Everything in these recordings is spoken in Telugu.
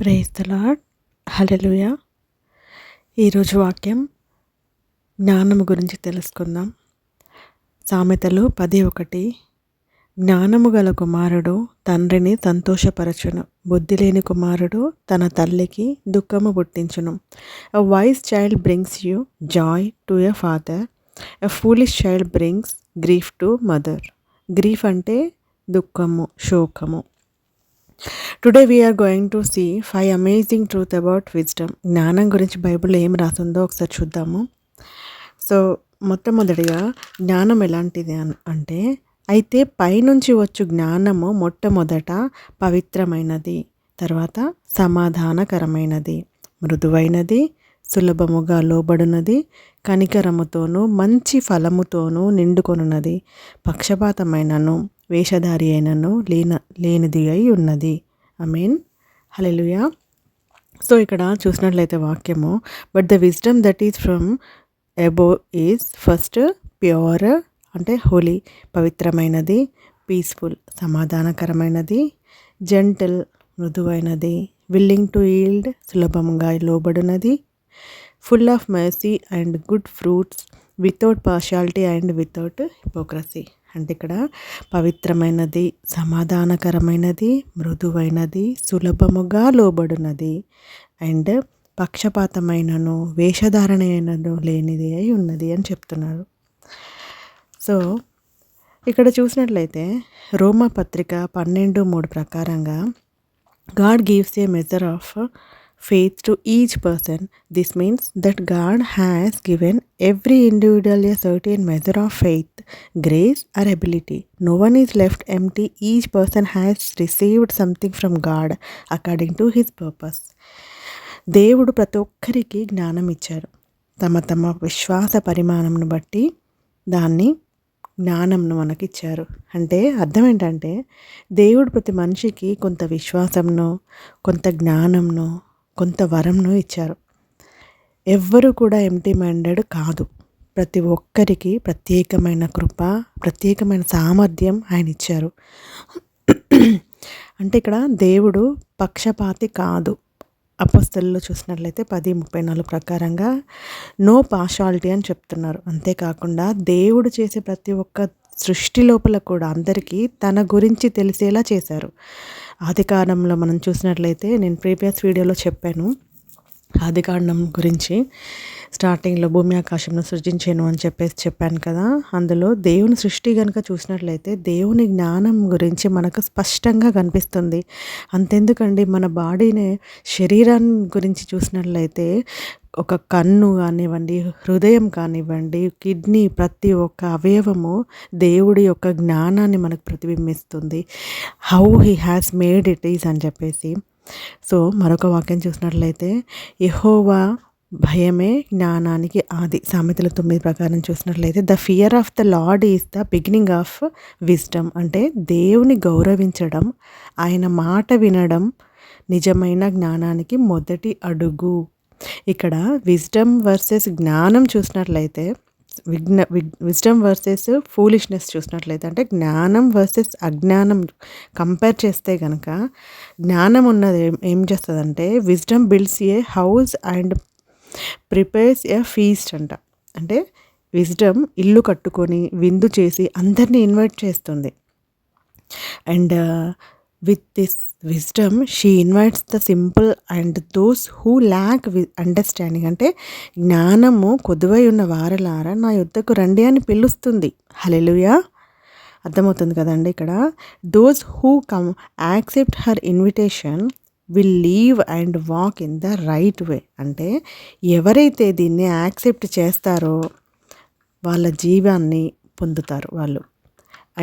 Praise the lord. హల్లెలూయా. ఈరోజు వాక్యం జ్ఞానము గురించి తెలుసుకుందాం. సామెతలు 10:1. జ్ఞానము గల కుమారుడు తండ్రిని సంతోషపరచును, బుద్ధి లేని కుమారుడు తన తల్లికి దుఃఖము పుట్టించును. A wise child brings you joy to a father. A foolish child brings grief to mother. Grief అంటే దుఃఖము, శోకము. Today we are going to see 5 amazing truth about wisdom. జ్ఞానం గురించి బైబిల్లో ఏం రాసిందో ఒకసారి చూద్దాము. సో మొట్టమొదటిగా జ్ఞానం ఎలాంటిది అంటే, అయితే పైనుంచి వచ్చు జ్ఞానము మొట్టమొదట పవిత్రమైనది, తర్వాత సమాధానకరమైనది, మృదువైనది, సులభముగా లోబడినది, కనికరముతోనూ మంచి ఫలముతోనూ నిండుకొనున్నది, పక్షపాతమైనను వేషధారి అయినను లేనిది అయి ఉన్నది. ఆమేన్. హల్లెలూయా. సో ఇక్కడ చూసినట్లయితే వాక్యము, but the wisdom that is from above is first pure అంటే హోలీ, పవిత్రమైనది, పీస్ఫుల్ సమాధానకరమైనది, జెంటిల్ మృదువైనది, విల్లింగ్ టు ఈల్డ్ సులభంగా లోబడినది, full of mercy and good fruits, without partiality and without hypocrisy. అంటే ఇక్కడ పవిత్రమైనది, సమాధానకరమైనది, మృదువైనది, సులభముగా లోబడినది అండ్ పక్షపాతమైనను వేషధారణ అయినను లేనిది అయి ఉన్నది అని చెప్తున్నారు. సో ఇక్కడ చూసినట్లయితే రోమా పత్రిక 12:3 ప్రకారంగా God gives a measure of faith to each person. This means that God has given every individual a certain measure of faith, grace or ability. No one is left empty. Each person has received something from God according to his purpose. దేవుడు ప్రతి ఒక్కరికి జ్ఞానం ఇచ్చారు. తమ తమ విశ్వాస పరిమాణంను బట్టి దాన్ని జ్ఞానంను మనకిచ్చారు. అంటే అర్థం ఏంటంటే, దేవుడు ప్రతి మనిషికి కొంత విశ్వాసంను, కొంత జ్ఞానంను, కొంత వరంను ఇచ్చారు. ఎవ్వరూ కూడా ఎంప్టీ మైండెడ్ కాదు. ప్రతి ఒక్కరికి ప్రత్యేకమైన కృప, ప్రత్యేకమైన సామర్థ్యం ఆయన ఇచ్చారు. అంటే ఇక్కడ దేవుడు పక్షపాతి కాదు. అపోస్తలులో చూసినట్లయితే 10:34 ప్రకారంగా నో పార్షాలిటీ అని చెప్తున్నారు. అంతేకాకుండా దేవుడు చేసే ప్రతి ఒక్క సృష్టి లోపల కూడా అందరికీ తన గురించి తెలిసేలా చేశారు. ఆదికాండంలో మనం చూసినట్లయితే, నేను ప్రీవియస్ వీడియోలో చెప్పాను ఆదికాండం గురించి. స్టార్టింగ్లో భూమి ఆకాశంను సృజించాను అని చెప్పాను కదా. అందులో దేవుని సృష్టి కనుక చూసినట్లయితే దేవుని జ్ఞానం గురించి మనకు స్పష్టంగా కనిపిస్తుంది. అంతెందుకండి, మన బాడీనే శరీరాన్ని గురించి చూసినట్లయితే ఒక కన్ను కానివ్వండి, హృదయం కానివ్వండి, కిడ్నీ, ప్రతి ఒక్క అవయవము దేవుడి యొక్క జ్ఞానాన్ని మనకు ప్రతిబింబిస్తుంది. How he has made it is అని చెప్పేసి. సో మరొక వాక్యం చూసినట్లయితే, యెహోవా భయమే జ్ఞానానికి ఆది. సామెతలు 9 ప్రకారం చూసినట్లయితే, the fear of the lord is the beginning of wisdom. అంటే దేవుని గౌరవించడం, ఆయన మాట వినడం నిజమైన జ్ఞానానికి మొదటి అడుగు. ఇక్కడ విజ్డమ్ వర్సెస్ జ్ఞానం చూసినట్లయితే, విజ్డమ్ వర్సెస్ ఫూలిష్నెస్ చూసినట్లయితే, అంటే జ్ఞానం వర్సెస్ అజ్ఞానం కంపేర్ చేస్తే కనుక, జ్ఞానం ఉన్నది ఏం చేస్తుందంటే, wisdom builds A house and prepares A feast అంట. అంటే విజ్డమ్ ఇల్లు కట్టుకొని విందు చేసి అందరినీ ఇన్వైట్ చేస్తుంది. And with this wisdom she invites the simple and those who lack understanding. అంటే జ్ఞానము కొదువై ఉన్న వారలారా నా యొద్దకు రండి అని పిలుస్తుంది. హల్లెలూయా. అర్థమవుతుంది కదండి ఇక్కడ. those who come accept her invitation will live and walk in the right way. అంటే ఎవరైతే దీన్ని యాక్సెప్ట్ చేస్తారో వాళ్ళ జీవాన్ని పొందుతారు వాళ్ళు,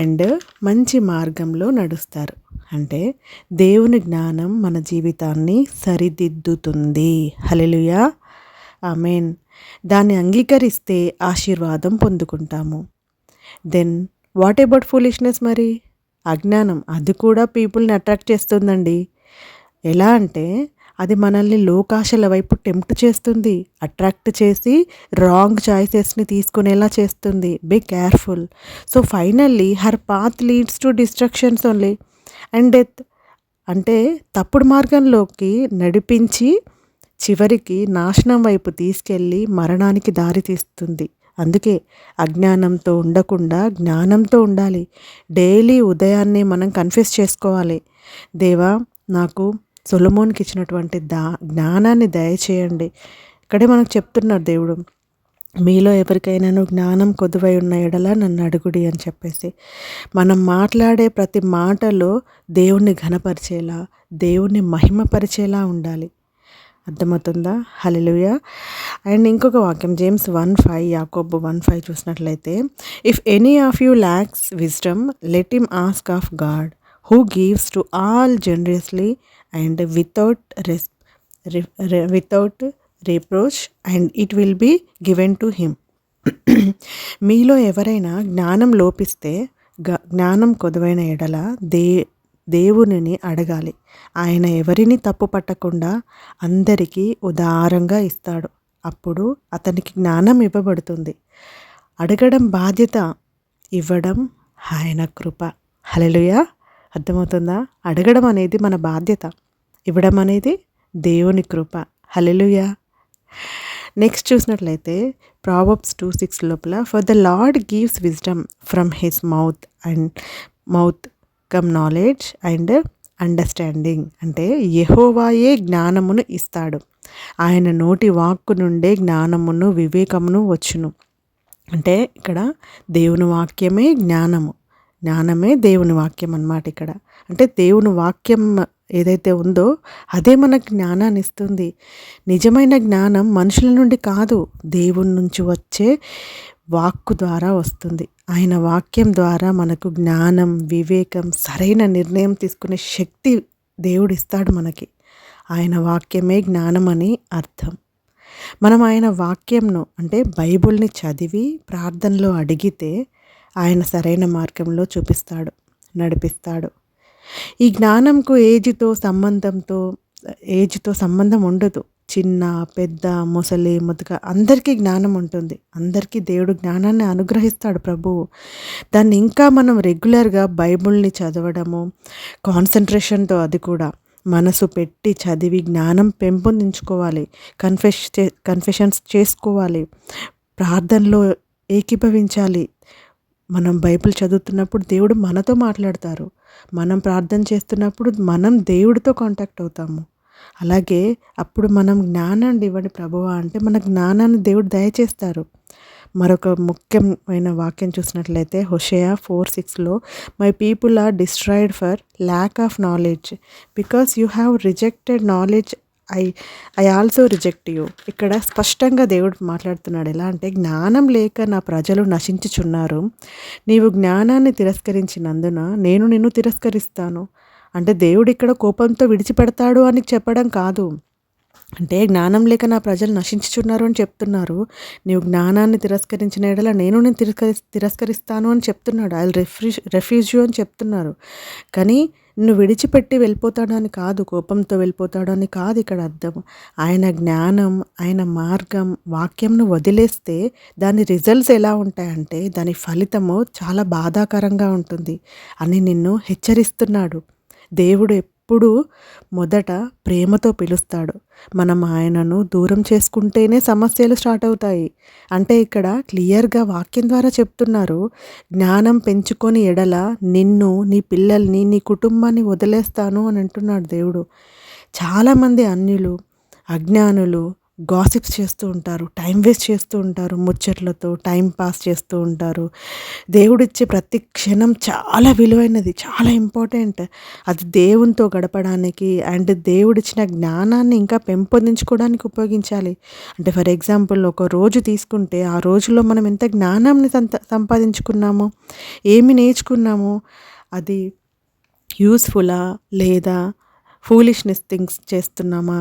అండ్ మంచి మార్గంలో నడుస్తారు. అంటే దేవుని జ్ఞానం మన జీవితాన్ని సరిదిద్దుతుంది. హల్లెలూయా. ఆమేన్. దాన్ని అంగీకరిస్తే ఆశీర్వాదం పొందుకుంటాము. Then what about foolishness? మరి అజ్ఞానం, అది కూడా పీపుల్ని అట్రాక్ట్ చేస్తుందండి. ఎలా అంటే, అది మనల్ని లోకాశల వైపు టెంప్ట్ చేస్తుంది, అట్రాక్ట్ చేసి రాంగ్ చాయిసెస్ని తీసుకునేలా చేస్తుంది. Be careful. So finally her path leads to destructions only and death. అంటే తప్పుడు మార్గంలోకి నడిపించి చివరికి నాశనం వైపు తీసుకెళ్ళి మరణానికి దారి తీస్తుంది. అందుకే అజ్ఞానంతో ఉండకుండా జ్ఞానంతో ఉండాలి. డైలీ ఉదయాన్నే మనం కన్ఫెస్ చేసుకోవాలి, దేవా నాకు సొలొమోన్కి ఇచ్చినటువంటి జ్ఞానాన్ని దయచేయండి. ఇక్కడే మనకు చెప్తున్నాడు దేవుడు, మీలో ఎవరికైనాను జ్ఞానం కొదువై ఉన్న ఎడల నన్ను అడుగుడి అని చెప్పేసి. మనం మాట్లాడే ప్రతి మాటలో దేవుణ్ణి ఘనపరిచేలా, దేవుణ్ణి మహిమపరిచేలా ఉండాలి. అర్థమవుతుందా? హల్లెలూయా. అండ్ ఇంకొక వాక్యం జేమ్స్ 1:5, యాకోబు 1:5 చూసినట్లయితే, if any of you lacks wisdom let him ask of God who gives to all generously and without reproach and it will be given to him. మీలో ఎవరైనా జ్ఞానం లోపిస్తే, జ్ఞానం కొదువైన ఎడల దేవునిని అడగాలి. ఆయన ఎవరిని తప్పు పట్టకుండా అందరికీ ఉదారంగా ఇస్తాడు. అప్పుడు అతనికి జ్ఞానం ఇవ్వబడుతుంది. అడగడం బాధ్యత, ఇవ్వడం ఆయన కృప. హల్లెలూయా. అర్థమవుతుందా? అడగడం అనేది మన బాధ్యత, ఇవ్వడం అనేది దేవుని కృప. హల్లెలూయా. నెక్స్ట్ చూసినట్లయితే ప్రావర్బ్స్ 2:6 లోపల, for the lord gives wisdom from his mouth come knowledge and understanding. అంటే యెహోవాయే జ్ఞానమును ఇస్తాడు, ఆయన నోటి వాక్కు నుండే జ్ఞానమును వివేకమును వచ్చును. అంటే ఇక్కడ దేవుని వాక్యమే జ్ఞానము, జ్ఞానమే దేవుని వాక్యం అన్నమాట. ఇక్కడ అంటే దేవుని వాక్యం ఏదైతే ఉందో అదే మనకు జ్ఞానాన్ని ఇస్తుంది. నిజమైన జ్ఞానం మనుషుల నుండి కాదు, దేవుని నుంచి వచ్చే వాక్కు ద్వారా వస్తుంది. ఆయన వాక్యం ద్వారా మనకు జ్ఞానం, వివేకం, సరైన నిర్ణయం తీసుకునే శక్తి దేవుడు ఇస్తాడు మనకి. ఆయన వాక్యమే జ్ఞానం అని అర్థం. మనం ఆయన వాక్యంను అంటే బైబిల్ని చదివి ప్రార్థనలో అడిగితే ఆయన సరైన మార్గంలో చూపిస్తాడు, నడిపిస్తాడు. ఈ జ్ఞానంకు ఏజ్తో సంబంధం ఉండదు. చిన్న, పెద్ద, ముసలి, ముతక అందరికీ జ్ఞానం ఉంటుంది. అందరికీ దేవుడు జ్ఞానాన్ని అనుగ్రహిస్తాడు ప్రభువు. దాన్ని ఇంకా మనం రెగ్యులర్గా బైబిల్ని చదవడము, కాన్సన్ట్రేషన్తో, అది కూడా మనసు పెట్టి చదివి జ్ఞానం పెంపొందించుకోవాలి. కన్ఫెషన్స్ చేసుకోవాలి, ప్రార్థనలో ఏకీభవించాలి. మనం బైబిల్ చదువుతున్నప్పుడు దేవుడు మనతో మాట్లాడతారు, మనం ప్రార్థన చేస్తున్నప్పుడు మనం దేవుడితో కాంటాక్ట్ అవుతాము. అలాగే అప్పుడు మనం జ్ఞానాన్ని ఇవ్వండి ప్రభువా అంటే మన జ్ఞానాన్ని దేవుడు దయచేస్తారు. మరొక ముఖ్యమైన వాక్యం చూసినట్లయితే హోషేయ 4:6లో, my people are destroyed for lack of knowledge because you have rejected knowledge I also reject you. ఇక్కడ స్పష్టంగా దేవుడు మాట్లాడుతున్నాడు. ఎలా అంటే, జ్ఞానం లేక నా ప్రజలు నశించుచున్నారు, నీవు జ్ఞానాన్ని తిరస్కరించినందున నేను నిన్ను తిరస్కరిస్తాను. అంటే దేవుడు ఇక్కడ కోపంతో విడిచిపెడతాడు అని చెప్పడం కాదు. అంటే జ్ఞానం లేక నా ప్రజలు నశించుచున్నారు అని చెప్తున్నారు. నీవు జ్ఞానాన్ని తిరస్కరించిన ఎడల నేను తిరస్కరిస్తాను అని చెప్తున్నాడు. ఐ విల్ రెఫ్యూజ్ యూ అని చెప్తున్నారు. కానీ నిన్ను విడిచిపెట్టి వెళ్ళిపోతాడు అని కాదు, కోపంతో వెళ్ళిపోతాడు అని కాదు ఇక్కడ అర్థం. ఆయన జ్ఞానం, ఆయన మార్గం, వాక్యంను వదిలేస్తే దాని రిజల్ట్స్ ఎలా ఉంటాయంటే దాని ఫలితము చాలా బాధాకరంగా ఉంటుంది అని నిన్ను హెచ్చరిస్తున్నాడు. దేవుడు ఎప్పుడు మొదట ప్రేమతో పిలుస్తాడు. మనం ఆయనను దూరం చేసుకుంటేనే సమస్యలు స్టార్ట్ అవుతాయి. అంటే ఇక్కడ క్లియర్గా వాక్యం ద్వారా చెప్తున్నారు, జ్ఞానం పెంచుకొని ఎడల నిన్ను, నీ పిల్లల్ని, నీ కుటుంబాన్ని వదిలేస్తాను అని అంటున్నాడు దేవుడు. చాలామంది అన్యులు, అజ్ఞానులు గాసిప్స్ చేస్తూ ఉంటారు, టైం వేస్ట్ చేస్తూ ఉంటారు, ముచ్చట్లతో టైం పాస్ చేస్తూ ఉంటారు. దేవుడిచ్చే ప్రతి క్షణం చాలా విలువైనది, చాలా ఇంపార్టెంట్. అది దేవునితో గడపడానికి అండ్ దేవుడిచ్చిన జ్ఞానాన్ని ఇంకా పెంపొందించుకోవడానికి ఉపయోగించాలి. అంటే ఫర్ ఎగ్జాంపుల్ ఒక రోజు తీసుకుంటే ఆ రోజులో మనం ఎంత జ్ఞానాన్ని సంపాదించుకున్నాము, ఏమి నేర్చుకున్నాము, అది యూస్ఫుల్లా లేదా ఫూలిష్నెస్ థింగ్స్ చేస్తున్నామా,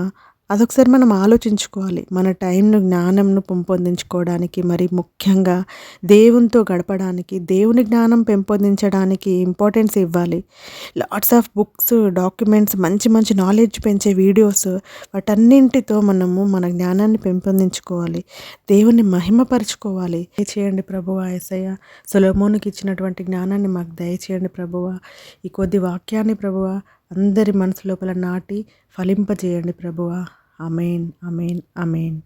అదొకసారి మనం ఆలోచించుకోవాలి. మన టైంను, జ్ఞానంను పెంపొందించుకోవడానికి, మరి ముఖ్యంగా దేవునితో గడపడానికి, దేవుని జ్ఞానం పెంపొందించడానికి ఇంపార్టెన్స్ ఇవ్వాలి. లాట్స్ ఆఫ్ బుక్స్, డాక్యుమెంట్స్, మంచి మంచి నాలెడ్జ్ పెంచే వీడియోస్, వాటన్నింటితో మనము మన జ్ఞానాన్ని పెంపొందించుకోవాలి, దేవుని మహిమపరచుకోవాలి. దయచేయండి ప్రభువా యేసయ్య, సొలొమోనుకి ఇచ్చినటువంటి జ్ఞానాన్ని మాకు దయచేయండి ప్రభువా. ఈ కొద్ది వాక్యాన్ని ప్రభువా అందరి మనసు లోపల నాటి ఫలింపజేయండి ప్రభువా. ఆమేన్, ఆమేన్, ఆమేన్.